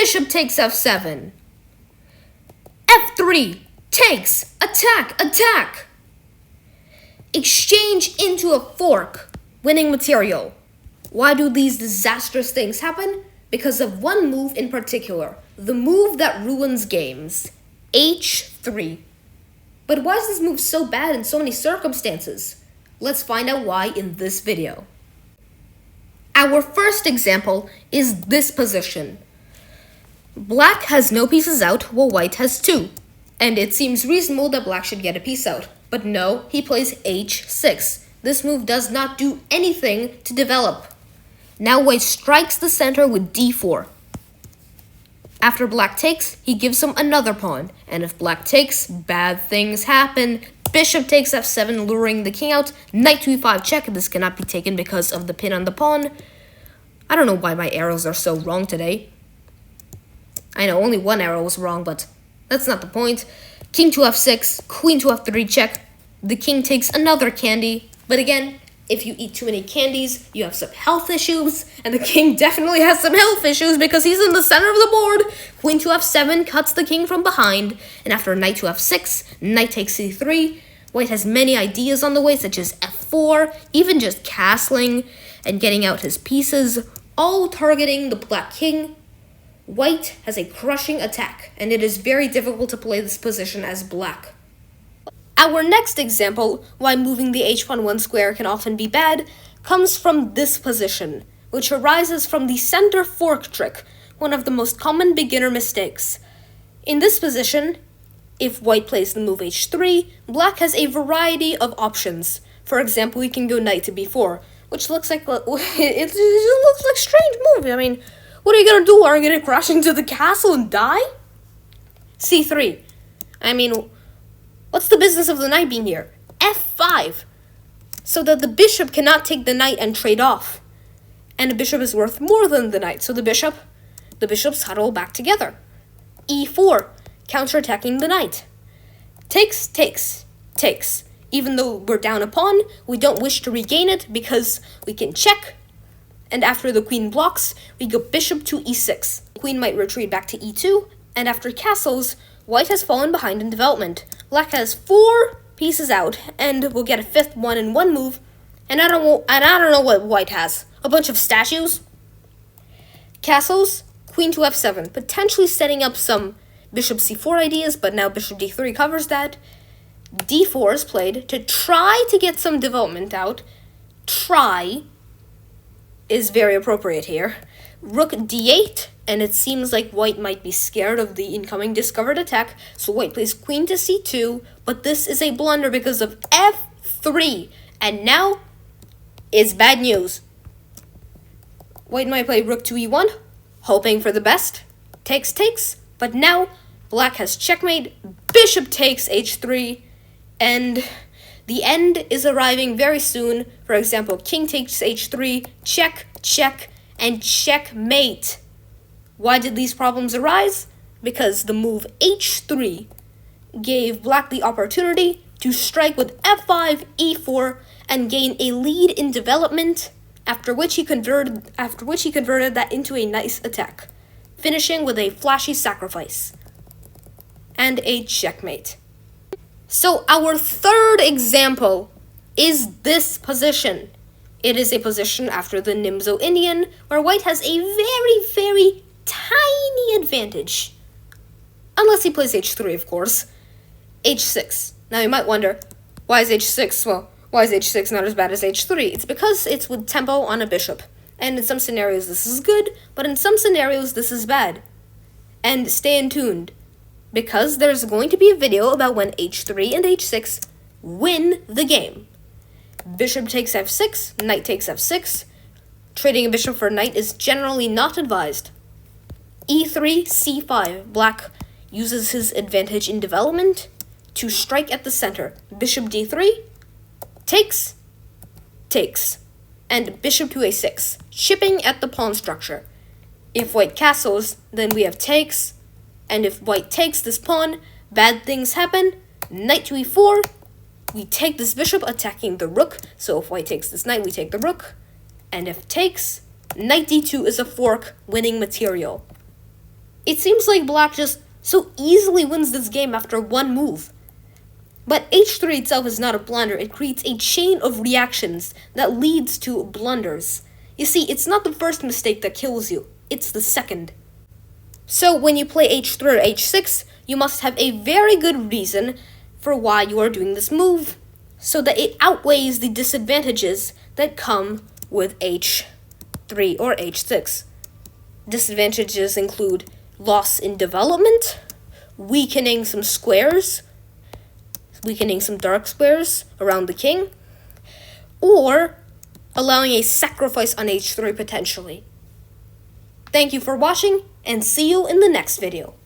bishop takes f7. f3 takes, attack, attack. Exchange into a fork, winning material. Why do these disastrous things happen? Because of one move in particular, the move that ruins games, h3. But why is this move so bad in so many circumstances? Let's find out why in this video. Our first example is this position. Black has no pieces out while white has two, and it seems reasonable that black should get a piece out. But no, he plays h6. This move does not do anything to develop. Now white strikes the center with d4. After black takes, he gives him another pawn, and if black takes, bad things happen. Bishop takes f7, luring the king out. Knight to e5 check. This cannot be taken because of the pin on the pawn. I don't know why my arrows are so wrong today. I know only one arrow was wrong, but that's not the point. King to f6, queen to f3 check. The king takes another candy, but again, if you eat too many candies, you have some health issues, and the king definitely has some health issues because he's in the center of the board. Queen to f7 cuts the king from behind, and after knight to f6, knight takes c3. White has many ideas on the way, such as f4, even just castling and getting out his pieces, all targeting the black king. White has a crushing attack, and it is very difficult to play this position as black. Our next example, why moving the h1 square can often be bad, comes from this position, which arises from the center fork trick, one of the most common beginner mistakes. In this position, if white plays the move h3, black has a variety of options. For example, we can go knight to b4, which looks like it looks like a strange move. I mean, what are you gonna do? Are you gonna crash into the castle and die? c3. I mean, what's the business of the knight being here? f5. So that the bishop cannot take the knight and trade off. And the bishop is worth more than the knight, so the bishops huddle back together. e4, counterattacking the knight. Takes, takes, takes. Even though we're down a pawn, we don't wish to regain it because we can check. And after the queen blocks, we go bishop to e6. The queen might retreat back to e2, and after castles, white has fallen behind in development. Black has 4 pieces out, and we'll get a 5th one in one move. And I don't know what white has. A bunch of statues. Castles, queen to f7, potentially setting up some bishop c4 ideas, but now bishop d3 covers that. d4 is played to try to get some development out. Try is very appropriate here. Rook d8, and it seems like white might be scared of the incoming discovered attack, so white plays queen to c2, but this is a blunder because of f3, and now it's bad news. White might play rook to e1, hoping for the best. Takes, takes, but now black has checkmate, bishop takes h3, and the end is arriving very soon. For example, king takes h3, check, check, and checkmate. Why did these problems arise? Because the move h3 gave black the opportunity to strike with f5, e4, and gain a lead in development, after which he converted that into a nice attack, finishing with a flashy sacrifice and a checkmate. So our third example is this position. It is a position after the Nimzo Indian, where white has a very, very tiny advantage. Unless he plays h3, of course. h6. Now you might wonder, why is h6? Well, why is h6 not as bad as h3? It's because it's with tempo on a bishop. And in some scenarios this is good, but in some scenarios this is bad. And stay tuned, because there's going to be a video about when h3 and h6 win the game. Bishop takes f6, knight takes f6. Trading a bishop for a knight is generally not advised. e3, c5. Black uses his advantage in development to strike at the center. Bishop d3, takes, takes, and bishop to a6, chipping at the pawn structure. If white castles, then we have takes, and if white takes this pawn, bad things happen. Knight to e4, we take this bishop, attacking the rook, so if white takes this knight, we take the rook. And if takes, knight d2 is a fork, winning material. It seems like black just so easily wins this game after one move. But h3 itself is not a blunder. It creates a chain of reactions that leads to blunders. You see, it's not the first mistake that kills you, it's the second. So when you play h3 or h6, you must have a very good reason for why you are doing this move, so that it outweighs the disadvantages that come with h3 or h6. Disadvantages include loss in development, weakening some squares, weakening some dark squares around the king, or allowing a sacrifice on h3 potentially. Thank you for watching, and see you in the next video.